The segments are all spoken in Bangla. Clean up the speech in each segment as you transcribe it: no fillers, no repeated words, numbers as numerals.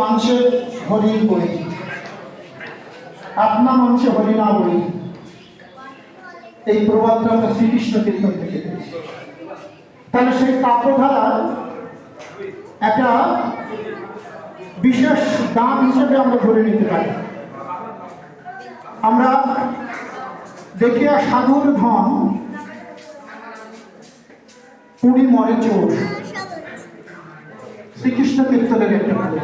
মাংসে হরিণ করি, আপনা মাংসে হরিণা বলি। এই প্রবাদটা আমরা শ্রীকৃষ্ণ কীর্তন থেকে পেয়েছি। তাহলে সেই কাব্যধারার একটা বিশেষ দান হিসেবে আমরা ধরে নিতে পারি। আমরা দেখিয়া সাধুর ধন পুরী মরে চোর, শ্রীকৃষ্ণ কীর্তনের একটা ভালো।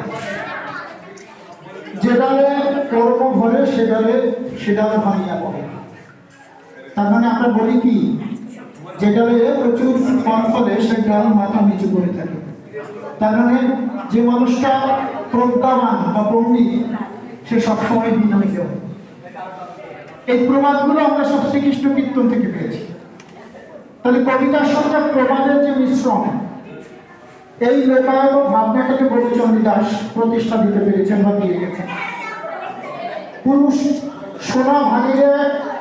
যে ডালে কর্ম ভরে সে ডালে ভাঙিয়া পড়ে। তার মানে আমরা বলি কি, যে ডালে প্রচুর ফল ফলে সে ডাল মাথা নিচু করে থাকে। তার মানে যে মানুষটা প্রজ্ঞাবান বা পণ্ডিত সে সবসময় বিনয়ী হয়। এই প্রবাদগুলো আমরা সব শ্রীকৃষ্ণ কীর্তন থেকে পেয়েছি। তাহলে কবিতার সঙ্গে প্রবাদের যে মিশ্রণ, এই লোকায়ত ভাবনাটাকে গৌরচন্দ্রদাস প্রতিষ্ঠা দিতে পেরেছেন বা দিয়ে গেছেন। পুরুষ সোনা ভাঙিলে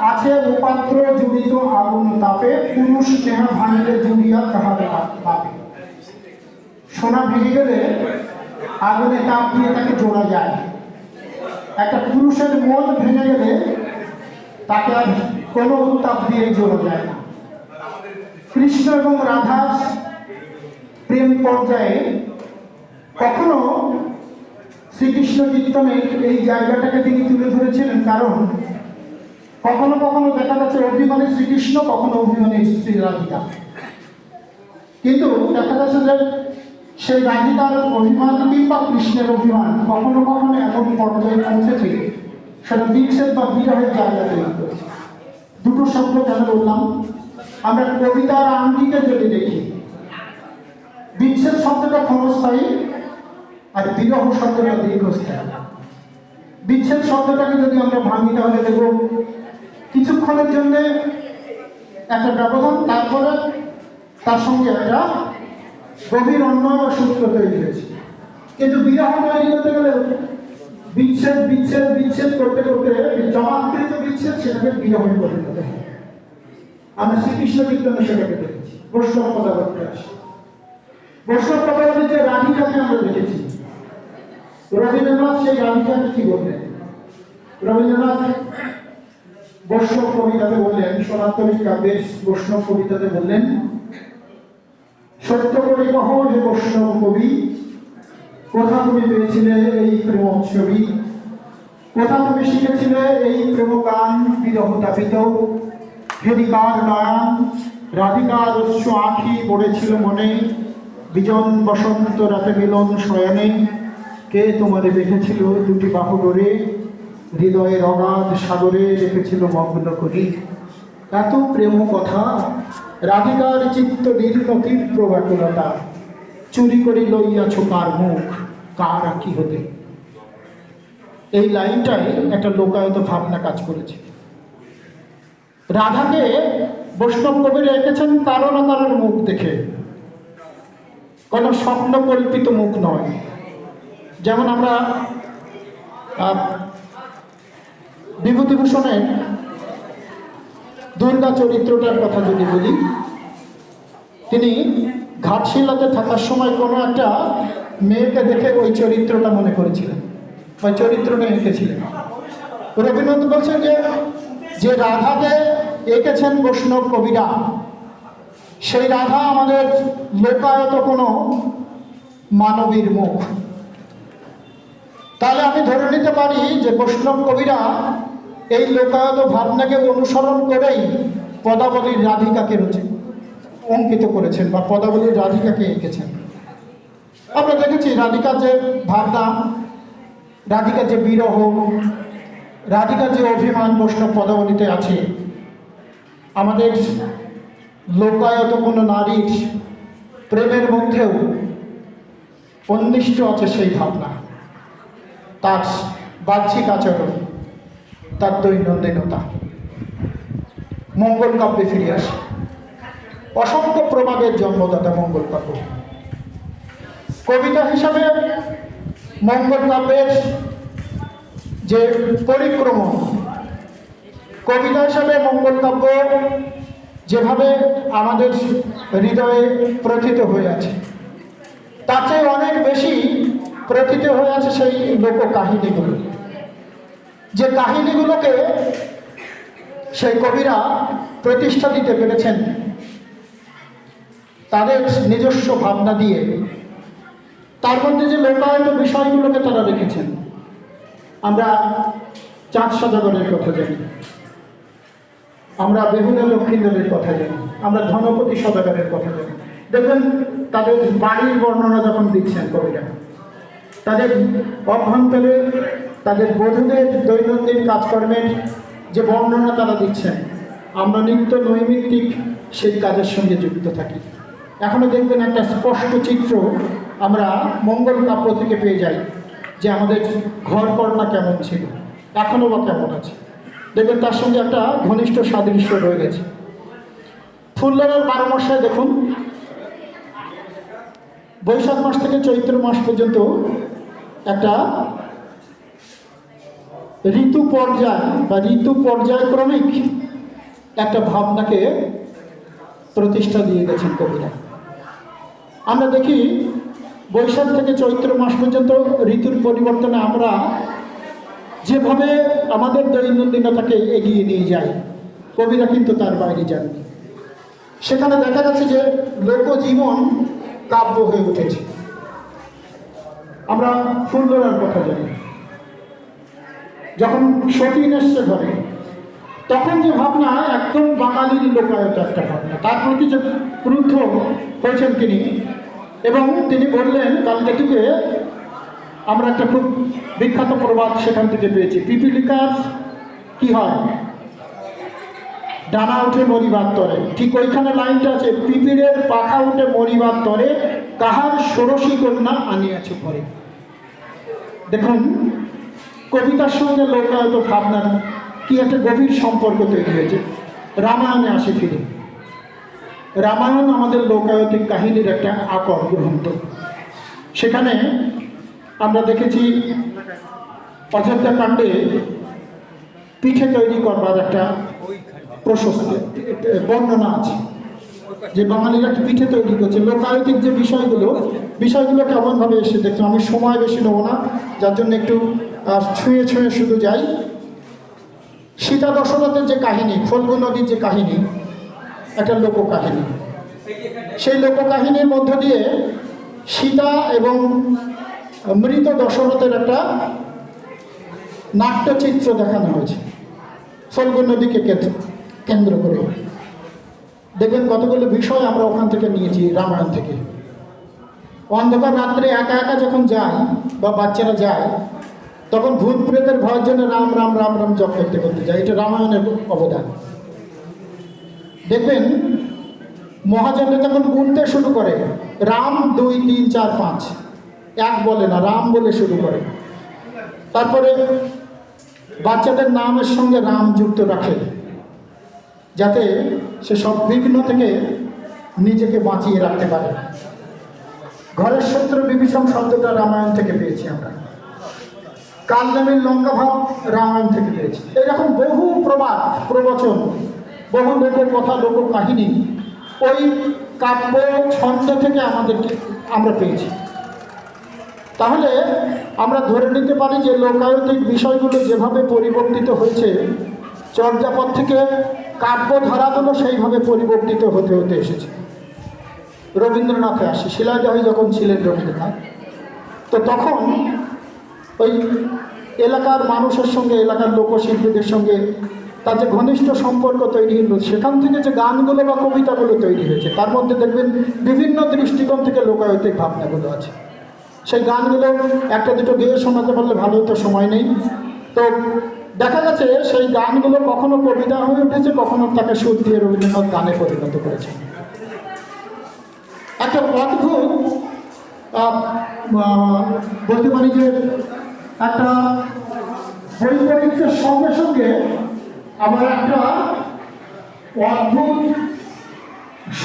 আছে উপাত্র জুড়িত আগুন তাপে, পুরুষ নেহা ভাঙিলে জুড়িয়া তাহার পাপে। সোনা ভেঙে গেলে আগুনে তাপ দিয়ে তাকে জোড়া যায়। একটা পুরুষের মন ভেঙে গেলে তাকে আর কোনো উত্তাপ দিয়ে জোড়া যায় না। কৃষ্ণ এবং রাধার প্রেম পর্যায়ে কখনো শ্রীকৃষ্ণ কীর্তনের এই জায়গাটাকে তিনি তুলে ধরেছিলেন, কারণ কখনো কখনো দেখা যাচ্ছে অভিমানী শ্রীকৃষ্ণ, কখনো অভিমানী শ্রী রাধিকা। কিন্তু দেখা যাচ্ছে যে সেই রাধিকার অভিমান কিংবা কৃষ্ণের অভিমান কখনো কখনো এমন পর্যায়ে পৌঁছেছে সেটা বিচ্ছেদ বা বিরহের জায়গা তৈরি করেছে। দুটো শব্দ কেন বললাম? আমরা কবিতার আঙ্গিকে যদি দেখি, বিচ্ছেদ শব্দটা ক্ষণস্থায়ী আর বিরহ শব্দটা দীর্ঘস্থায়ী। বিচ্ছেদ শব্দটাকে যদি আমরা ভাঙি তাহলে দেখব কিছুক্ষণের জন্য একটা ব্যবধান, তারপরে তার সঙ্গে একটা গভীর অন্যায় বা সূত্র তৈরি হয়েছে। কিন্তু বিরহ তৈরি করতে গেলে বিচ্ছেদ বিচ্ছেদ বিচ্ছেদ করতে করতে জমাকৃত বিচ্ছেদ সেটাকে বিরহে পরিণত হয়। আমরা শ্রীকৃষ্ণ কীর্তনে সেটাকে দেখেছি। বৈষ্ণব পদাবলীতে আসে, বৈষ্ণব পদাবলীতে রাধিকাকে আমরা দেখেছি। রবীন্দ্রনাথ সেই রাধিকাকে কি বললেন? রবীন্দ্রনাথ বৈষ্ণব কবিতাতে বললেন, সনাতনী কাব্যের বৈষ্ণব কবিতাতে বললেন, সত্য করে কহ হে বৈষ্ণব কবি, কোথা তুমি পেয়েছিলে এই প্রেম ছবি, কোথা তুমি শিখেছিলে এই প্রেম গান বিরহ তাপিত, হেরিকার নয়ন রাধিকার অশ্রু আঁখি পড়েছিল মনে, বিজন বসন্ত রাতে মিলন শয়নে, কে তোমারে দেখেছিল দুটি বাহু ধরে, হৃদয়ের অগাধ সাগরে রেখেছিল মগ্ন করি। এত প্রেম কথা রাধিকার চিত্ত দীর্ঘ তীব্র ব্যাকুলতা, চুরি করে লইয়াছ কার মুখ কার আঁকি হতে। এই লাইনটাই একটা লোকায়ত ভাবনা কাজ করেছে। রাধাকে বৈষ্ণব কবিরা এঁকেছেন কারো না কারোর মুখ দেখে, কোনো স্বপ্ন কল্পিত মুখ নয়। যেমন আমরা বিভূতিভূষণের দুর্গা চরিত্রটার কথা যদি বলি, তিনি ঘাটশিলাতে থাকার সময় কোনো একটা মেয়েকে দেখে ওই চরিত্রটা মনে করেছিলেন, ওই চরিত্রটা এঁকেছিলেন। রবীন্দ্রনাথ বলছেন যে রাধাকে এঁকেছেন বৈষ্ণব কবিরা, সেই রাধা আমাদের লোকায়ত কোনো মানবীর মুখ। তাহলে আমি ধরে নিতে পারি যে বৈষ্ণব কবিরা এই লোকায়ত ভাবনাকে অনুসরণ করেই পদাবলীর রাধিকাকে অঙ্কিত করেছেন বা পদাবলীর রাধিকাকে এঁকেছেন। আমরা দেখেছি রাধিকার যে ভাবনা, রাধিকার যে বিরহ, রাধিকার যে অভিমান বৈষ্ণব পদাবলীতে আছে। আমাদের লোকায়ত কোনো নারীর প্রেমের মধ্যেও অন্বিষ্ট আছে সেই ভাবনা, তার বাহ্যিক আচরণ, তার দৈনন্দিনতা। মঙ্গল কাব্যে ফিরে আসে, অসংখ্য প্রবাদের জন্মদাতা মঙ্গল কাব্য। কবিতা হিসাবে মঙ্গল কাব্যের যে পরিক্রমণ, কবিতা হিসাবে মঙ্গল কাব্য যেভাবে আমাদের হৃদয়ে প্রথিত হয়ে আছে, তার চেয়ে অনেক বেশি প্রকৃত হয়ে আছে সেই লোক কাহিনীগুলো, যে কাহিনীগুলোকে সেই কবিরা প্রতিষ্ঠা দিতে পেরেছেন তাদের নিজস্ব ভাবনা দিয়ে। তার মধ্যে যে লোকায়ত বিষয়গুলোকে তারা রেখেছেন। আমরা চাঁদ সদাগরের কথা জানি, আমরা বেহুলা লক্ষ্মীন্দরের কথা জানি, আমরা ধনপতি সদাগরের কথা জানি। দেখবেন তাদের বাড়ির বর্ণনা যখন দিচ্ছেন কবিরা, তাদের অভ্যন্তরে তাদের বধূদের দৈনন্দিন কাজকর্মের যে বর্ণনা তারা দিচ্ছেন, আমরা নিত্য নৈমিত্তিক সেই কাজের সঙ্গে যুক্ত থাকি। এখনও দেখবেন একটা স্পষ্ট চিত্র আমরা মঙ্গল কাব্য থেকে পেয়ে যাই, যে আমাদের ঘরকন্যা কেমন ছিল, এখনও বা কেমন আছে। দেখবেন তার সঙ্গে একটা ঘনিষ্ঠ সাদৃশ্য রয়ে গেছে। ফুলদারার 12 মাসে দেখুন, বৈশাখ মাস থেকে চৈত্র মাস পর্যন্ত একটা ঋতু পর্যায় বা ঋতু পর্যায়ক্রমিক একটা ভাবনাকে প্রতিষ্ঠা দিয়ে গেছেন কবিরা। আমরা দেখি বৈশাখ থেকে চৈত্র মাস পর্যন্ত ঋতুর পরিবর্তনে আমরা যেভাবে আমাদের দৈনন্দিনতাকে এগিয়ে নিয়ে যাই, কবিরা কিন্তু তার বাইরে যাননি। সেখানে দেখা যাচ্ছে যে লোকজীবন কাব্য হয়ে উঠেছে। আমরা ফুলদরার কথা জানি, যখন সতীন এসছে ঘরে, তখন যে ভাবনা একদম বাঙালির লোকায়ত একটা ভাবনা, তার প্রতি যে ক্রুদ্ধ হয়েছেন তিনি, এবং তিনি বললেন কালকেটিকে আমরা একটা খুব বিখ্যাত প্রবাদ সেখান থেকে পেয়েছি, পিপিলিকার কি হয়, ডানা উঠে মরিবার তরে। ঠিক ওইখানে লাইনটা আছে, পিপিলের পাখা উঠে মরিবার তরে, কাহার ষোড়শী কন্যা আনিয়াছে ঘরে। দেখুন কবিতার সঙ্গে লোকায়ত ভাবনার কি একটা গভীর সম্পর্ক তৈরি হয়েছে। রামায়ণে আসে ফিরে, রামায়ণ আমাদের লোকায়তিক কাহিনীর একটা আকর গ্রন্থ। সেখানে আমরা দেখেছি অযোধ্যা কাণ্ডে পিঠে তৈরি করবার একটা প্রশস্ত বর্ণনা আছে, যে বাঙালিরা একটা পিঠে তৈরি করছে। লোকায়তিক যে বিষয়গুলো কেমনভাবে এসে দেখলাম, আমি সময় বেশি নেবো না, যার জন্য একটু ছুঁয়ে ছুঁয়ে শুধু যাই। সীতা দশরথের যে কাহিনী, ফল্গু নদীর যে কাহিনী, একটা লোককাহিনী। সেই লোককাহিনীর মধ্য দিয়ে সীতা এবং মৃত দশরথের একটা নাট্যচিত্র দেখানো হয়েছে ফল্গু নদীকে কেন্দ্র করে। দেখবেন কতগুলো বিষয় আমরা ওখান থেকে নিয়েছি রামায়ণ থেকে। অন্ধকার রাত্রে একা একা যখন যায় বা বাচ্চারা যায়, তখন ভূত প্রেতের ভয়ের জন্য রাম রাম রাম রাম জপ করতে করতে যায়। এটা রামায়ণের অবদান। দেখবেন মহাজনে যখন গুনতে শুরু করে, রাম 2 3 4 5, এক বলে না, রাম বলে শুরু করে। তারপরে বাচ্চাদের নামের সঙ্গে রাম যুক্ত রাখে, যাতে সে সব বিঘ্ন থেকে নিজেকে বাঁচিয়ে রাখতে পারে। ঘরের শত্রু বিভীষণ শব্দটা রামায়ণ থেকে পেয়েছি আমরা। কালজমির লঙ্কা ভাব রামায়ণ থেকে পেয়েছি। এরকম বহু প্রবাদ প্রবচন, বহু লোকের কথা, লোক কাহিনী ওই কাব্য ছন্দ থেকে আমরা পেয়েছি। তাহলে আমরা ধরে নিতে পারি যে লোকায়তিক বিষয়গুলো যেভাবে পরিবর্তিত হয়েছে, চর্যাপদ থেকে কাব্য ধারাগুলো সেইভাবে পরিবর্তিত হতে হতে এসেছে। রবীন্দ্রনাথে আসে, শিলাইদহে যখন ছিলেন রবীন্দ্রনাথ, তো তখন ওই এলাকার মানুষের সঙ্গে, এলাকার লোকশিল্পীদের সঙ্গে তার যে ঘনিষ্ঠ সম্পর্ক তৈরি হলো, সেখান থেকে যে গানগুলো বা কবিতাগুলো তৈরি হয়েছে, তার মধ্যে দেখবেন বিভিন্ন দৃষ্টিকোণ থেকে লোকায়তিক ভাবনাগুলো আছে। সেই গানগুলো একটা দুটো গেয়ে শোনাতে পারলে ভালো হতো, সময় নেই। তো দেখা গেছে সেই গানগুলো কখনো কবিতা হয়ে উঠেছে, কখনো তাকে সুর দিয়ে রবীন্দ্রনাথ গানে পরিণত করেছে। একটা অদ্ভুত বলতে পারি যে একটা বৈপরীত্যের সঙ্গে সঙ্গে আমার একটা অদ্ভুত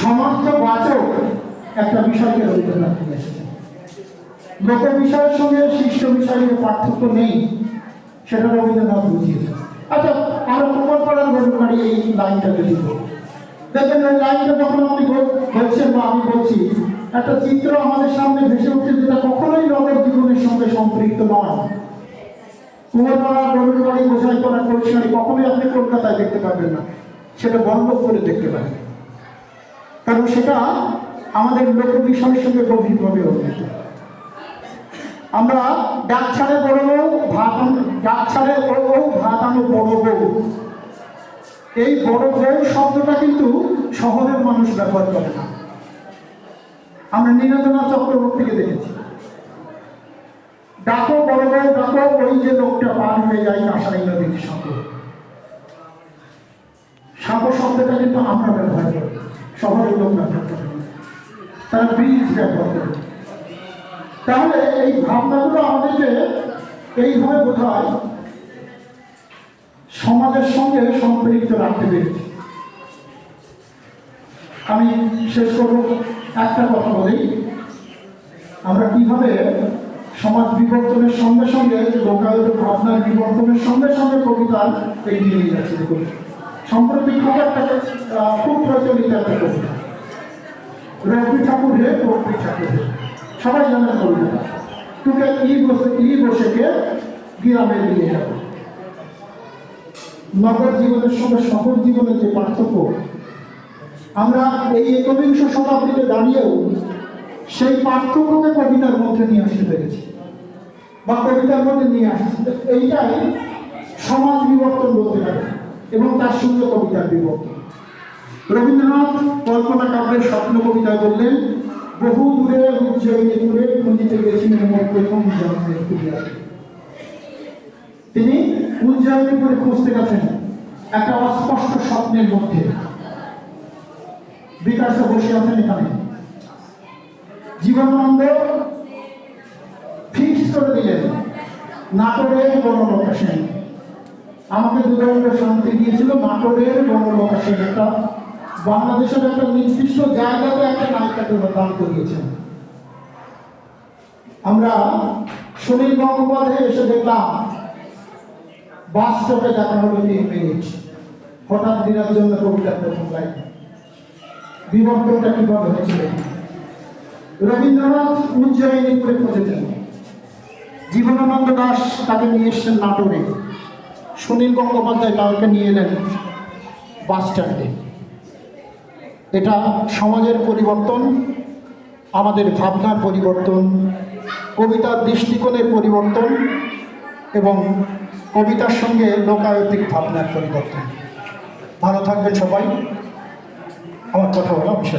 সমর্থবাচক একটা বিষয়কে রবীন্দ্রনাথ নিয়ে এসেছে। লোক বিষয়ের সঙ্গে শিষ্য বিষয়ের পার্থক্য নেই, সেটা রবীন্দ্রনাথ বুঝিয়েছে। আচ্ছা, আমরা প্রমাণ করার ঘটনাটি এই লাইনটাকে লিখব। দেখবেন ওই লাইনটা যখন আপনি বলছেন বা আমি বলছি, একটা চিত্র আমাদের সামনে ভেসে উঠছে, যেটা কখনোই নগর জীবনের সঙ্গে সম্পৃক্ত নয়। কুমোরপাড়া, রবীন্দ্রবাড়ি, গোসাইপাড়া, কলসিয়ারি কখনোই আপনি কলকাতায় দেখতে পাবেন না, সেটা বল্লভপুরে দেখতে পাবেন। কারণ সেটা আমাদের লোক বিষয়ের সঙ্গে গভীরভাবে অর্পিত। আমরা ডাক ছাড়ে বড় বউ, ডাক ছাড়ে ভাত আনো বড় বউ, এই বড় বউ শব্দটা কিন্তু শহরের মানুষ ব্যবহার করে না। আমরা নীরেন্দ্রনাথ চক্রবর্তীকে দেখেছি, ডাকো বড় বউ ডাকো, ওই যে লোকটা পার হয়ে যায় কাঁসাই নদীর সাঁকো। সাঁকো শব্দটা কিন্তু আমরা ব্যবহার করি, শহরের লোক ব্যবহার করে, তারা ব্রিজ ব্যবহার করে। তাহলে এই ভাবনাগুলো আমাদেরকে এইভাবে বোধ হয় সমাজের সঙ্গে সম্পৃক্ত রাখতে পেরেছি। আমি শেষ করব একটা কথা বলেই, আমরা কিভাবে সমাজ বিবর্তনের সঙ্গে সঙ্গে, লোকায়ত ভাবনার বিবর্তনের সঙ্গে সঙ্গে কবিতার এগিয়ে নিয়ে যাচ্ছে। দেখুন, সম্প্রতি খুব প্রচলিত একটা কবিতা, রবি ঠাকুর হে রবি ঠাকুর হে, সবাই জানেন কবিতা। তোকে ই বসেকে গ্রামে নিয়ে যাবো। নগর জীবনের সঙ্গে শহর জীবনের যে পার্থক্য, আমরা এই একবিংশ শতাব্দীতে দাঁড়িয়েও সেই পার্থক্যকে কবিতার মধ্যে নিয়ে আসতে পেরেছি, বা কবিতার মধ্যে নিয়ে আসছি। এইটাই সমাজ বিবর্তন বলতে পারে, এবং তার সঙ্গে কবিতার বিবর্তন। রবীন্দ্রনাথ কল্পনা কাব্যের স্বপ্ন কবিতায় বললেন, বহু দূরে উজ্জয়িনী দূরে খুঁজিতে গেছি মোর প্রথম জন্মের খুঁজিয়া। তিনি উজ্জয়িনীপুরে খুঁজতে গেছেন একটা অস্পষ্ট স্বপ্নের মধ্যে। বিকাশে বসে আছেন এখানে, জীবনানন্দ ফিক্স করে দিলেন, নাটোরের বনলতা সেন। আমাকে দুর্দান্ত শান্তি দিয়েছিল নাটোরের বনলতা সেন, একটা বাংলাদেশের একটা নির্দিষ্ট জায়গাতে একটা নায়িকাকে দান করিয়েছেন। আমরা সুনীল গঙ্গোপাধ্যায় এসে দেখলাম, বাস স্টপে দেখা হলো 3 মিনিট, হঠাৎ দিনের জন্য কবিতার প্রথম লাইন। বিবর্তনটা কিভাবে হয়েছিল? রবীন্দ্রনাথ উজ্জয়িনীপুরে খুঁজেছেন, জীবনানন্দ দাশ তাকে নিয়ে এসছেন নাটোরে, সুনীল গঙ্গোপাধ্যায় তাকে নিয়ে এলেন বাস স্ট্যান্ডে। এটা সমাজের পরিবর্তন, আমাদের ভাবনার পরিবর্তন, কবিতার দৃষ্টিকোণের পরিবর্তন, এবং কবিতার সঙ্গে লোকায়তিক ভাবনার পরিবর্তন। ভালো থাকবেন সবাই। আমার কথা হলো বিশেষ।